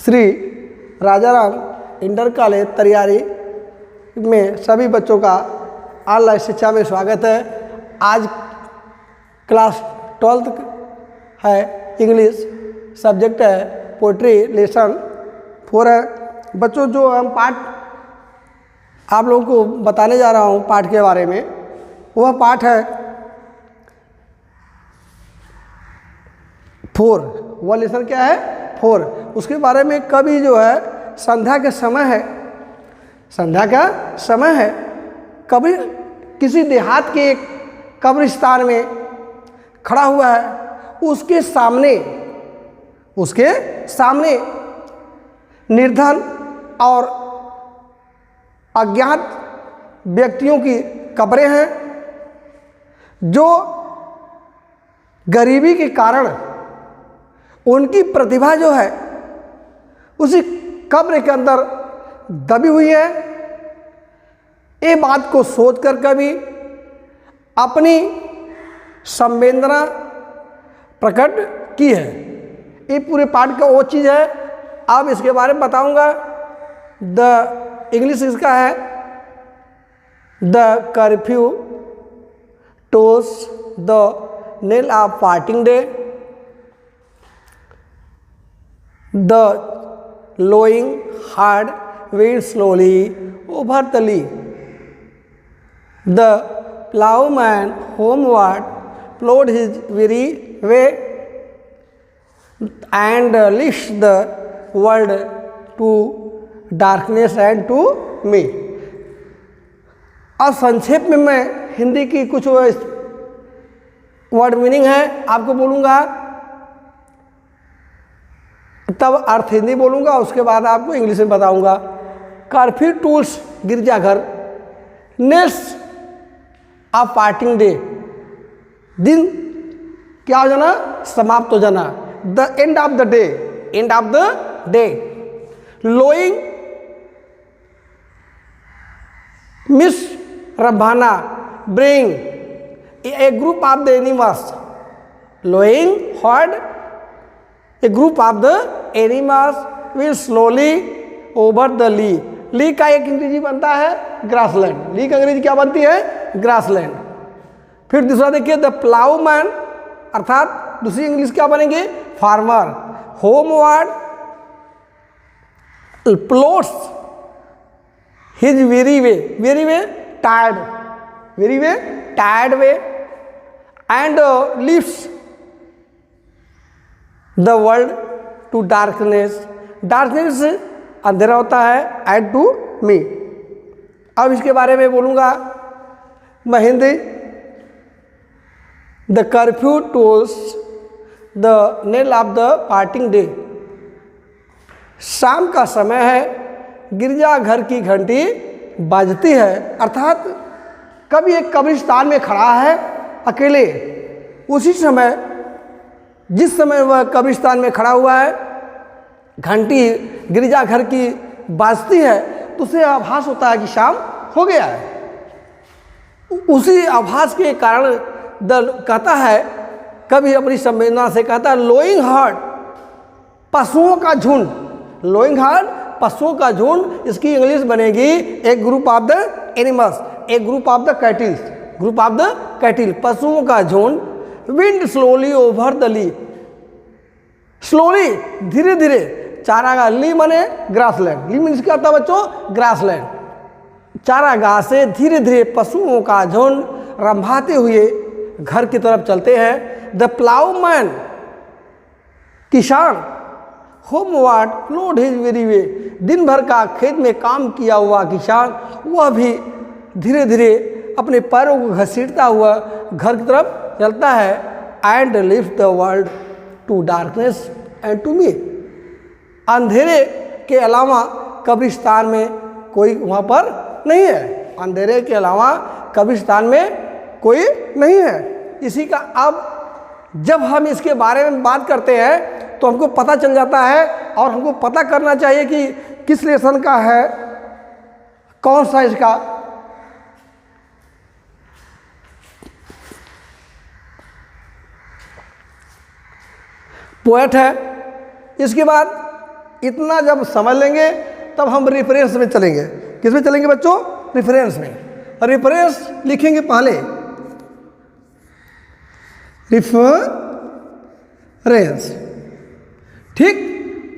Shri Rajaram inter college Tariyari में सभी बच्चों का ऑनलाइन शिक्षा में स्वागत है। आज क्लास 12th है, इंग्लिश सब्जेक्ट है, पोइट्री लेसन 4 है। बच्चों, जो हम पाठ आप लोगों को बताने जा रहा हूँ पाठ के बारे में, वह पाठ है 4। वह लेसन क्या है? 4। उसके बारे में कभी जो है संध्या का समय है, संध्या का समय है। कभी किसी देहात के एक कब्रिस्तान में खड़ा हुआ है, उसके सामने निर्धन और अज्ञात व्यक्तियों की कब्रें हैं, जो गरीबी के कारण उनकी प्रतिभा जो है उसी कब्र के अंदर दबी हुई है। ये बात को सोचकर कभी अपनी संवेदना प्रकट की है। ये पूरे पाठ का वो चीज़ है। अब इसके बारे में बताऊंगा। द इंग्लिश इसका है, the curfew tolls the knell of parting day, the lowing heart went slowly over the lea. The ploughman homeward plowed his weary way and leashed the world to darkness and to me. अब संक्षेप में मैं हिंदी की कुछ word meaning है आपको बोलूँगा, तब अर्थ हिंदी बोलूँगा, उसके बाद आपको इंग्लिश में बताऊँगा। कर्फ्यू टूल्स गिरजाघर, नेल्स ऑफ पार्टिंग डे, दिन क्या हो जाना? समाप्त हो जाना। The end of the day, end of the day. Lowing मिस रबाना bring a group of the animals, lowing herd A group of the animals will slowly over the lea. ली का एक अंग्रेजी बनता है ग्रासलैंड। ली का अंग्रेजी क्या बनती है? ग्रासलैंड। फिर दूसरा देखिए, द प्लाउमैन, अर्थात दूसरी इंग्लिश क्या बनेंगे? Farmer. Homeward plods his weary way tired, weary way tired way and leaves the world to darkness, darkness अंधेरा होता है, एंड टू मी। अब इसके बारे में बोलूँगा मैं Hindi. The curfew tolls the knell of the parting day, शाम का समय है, गिरजाघर की घंटी बजती है। अर्थात कभी एक कब्रिस्तान में खड़ा है अकेले, उसी समय, जिस समय वह कब्रिस्तान में खड़ा हुआ है, घंटी गिरजाघर की बाजती है, तो उसे आभास होता है कि शाम हो गया है। उसी आभास के कारण कहता है, कभी अपनी संवेदना से कहता है, लोइंग हार्ट पशुओं का झुंड, लोइंग हार्ट पशुओं का झुंड। इसकी इंग्लिश बनेगी एक ग्रुप ऑफ द एनिमल्स, एक group of the cattles, group of the cattle, पशुओं का झुंड। Wind slowly over the lea, slowly धीरे धीरे, चारागाह, ली मने ग्रासलैंड, ली मीन्स क्या होता है बच्चों? ग्रासलैंड। चारागाह से धीरे धीरे पशुओं का झुंड रंभाते हुए घर की तरफ चलते हैं। द प्लाउमैन, किसान, होमवर्ड प्लॉड हिज वेरी वे, दिन भर का खेत में काम किया हुआ किसान, वह भी धीरे धीरे अपने पैरों को घसीटता हुआ घर की तरफ चलता है। एंड लिफ्ट the world to darkness and to me, अंधेरे के अलावा कब्रिस्तान में कोई वहाँ पर नहीं है, अंधेरे के अलावा कब्रिस्तान में कोई नहीं है। इसी का अब जब हम इसके बारे में बात करते हैं तो हमको पता चल जाता है, और हमको पता करना चाहिए कि किस लेसन का है, कौन सा इसका पोएट है। इसके बाद इतना जब समझ लेंगे तब हम रेफरेंस में चलेंगे। किस में चलेंगे बच्चों? रेफरेंस में। रेफरेंस लिखेंगे पहले, रेफरेंस, ठीक।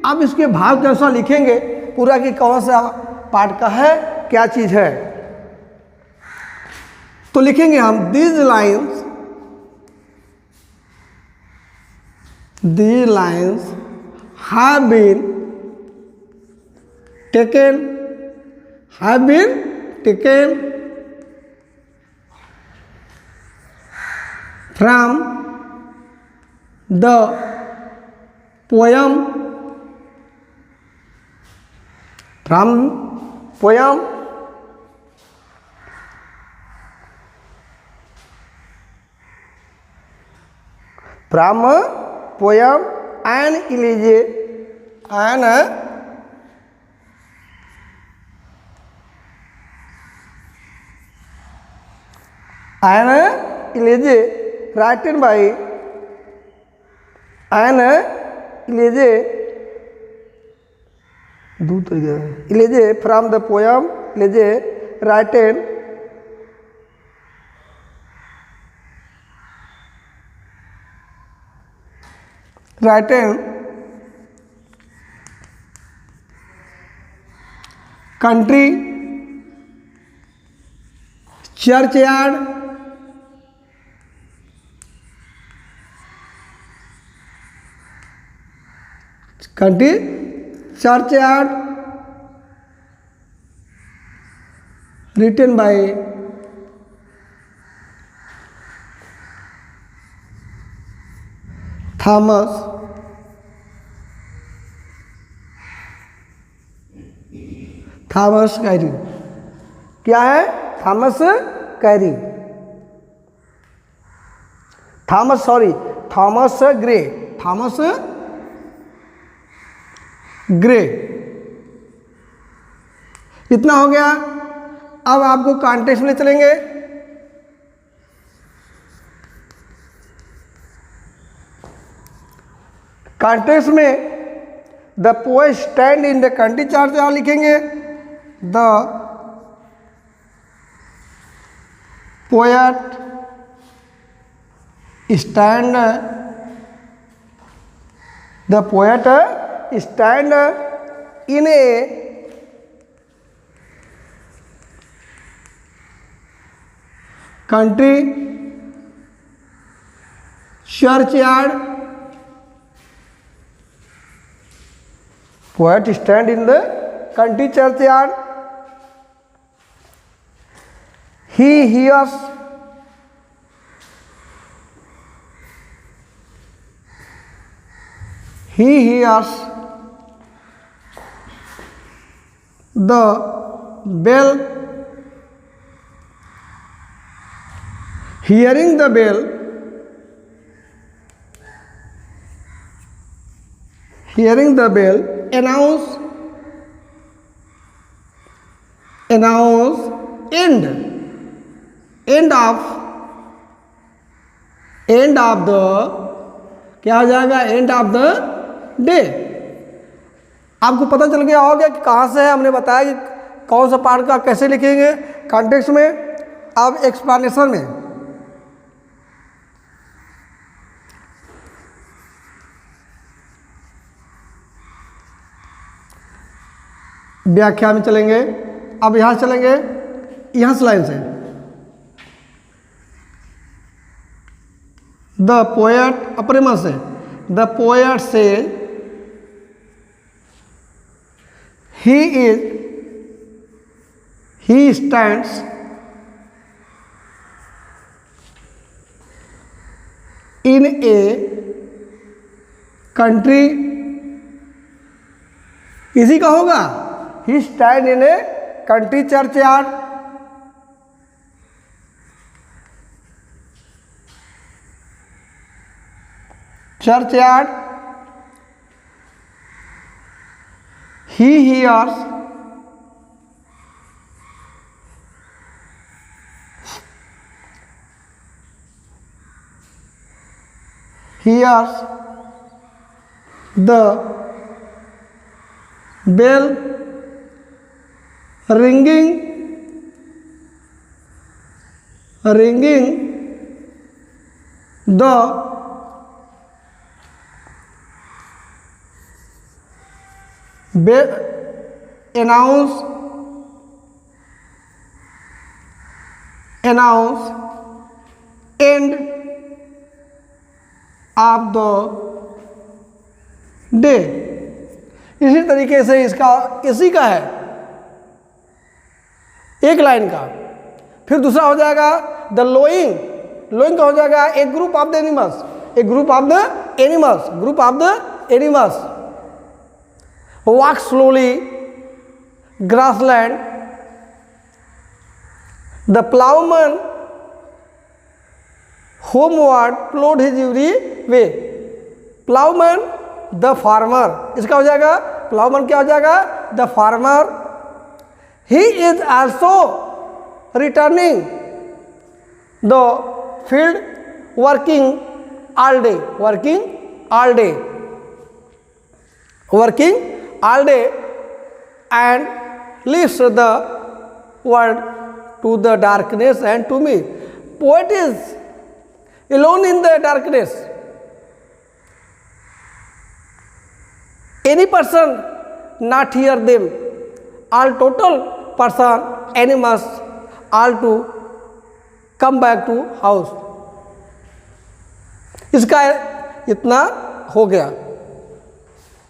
अब इसके भाव के अनुसार लिखेंगे पूरा कि कौन सा पार्ट का है, क्या चीज है। तो लिखेंगे हम these lines have been taken from the poem and elegy written by elegy from the poem elegy written country churchyard written by Thomas carry. क्या है? Thomas carry, Thomas Gray. इतना हो गया। अब आपको कॉन्टेक्स्ट में चलेंगे। कॉन्टेक्स्ट में the poet stand in the country church लिखेंगे। The poet stand in a country churchyard. Poet stand in the country churchyard. He hears the bell. Hearing the bell announce end of the क्या हो जाएगा? And of the day. आपको पता चल गया होगा कि कहाँ से है। हमने बताया कि कौन सा पार्ट का कैसे लिखेंगे कॉन्टेक्स्ट में। अब एक्सप्लेनेशन में व्याख्या में चलेंगे। अब यहाँ चलेंगे, यहाँ से लाइन से द पोएट अपने मन से द पोएट से he stands in a country। इसी का होगा। He stand in a country churchyard। He hears the bell ringing the bell announce end of the day। इसी तरीके से इसका इसी का है एक लाइन का। फिर दूसरा हो जाएगा द लोइंग का हो जाएगा a group of the animals walk slowly grassland. The ploughman homeward plod his every way. Ploughman the farmer, इसका हो जाएगा प्लाउमैन क्या हो जाएगा the farmer. He is also returning the field working all day and leaves the world to the darkness and to me। Poet is alone in the darkness। Any person not hear them, all total person animals all to come back to house। इसका इतना हो गया।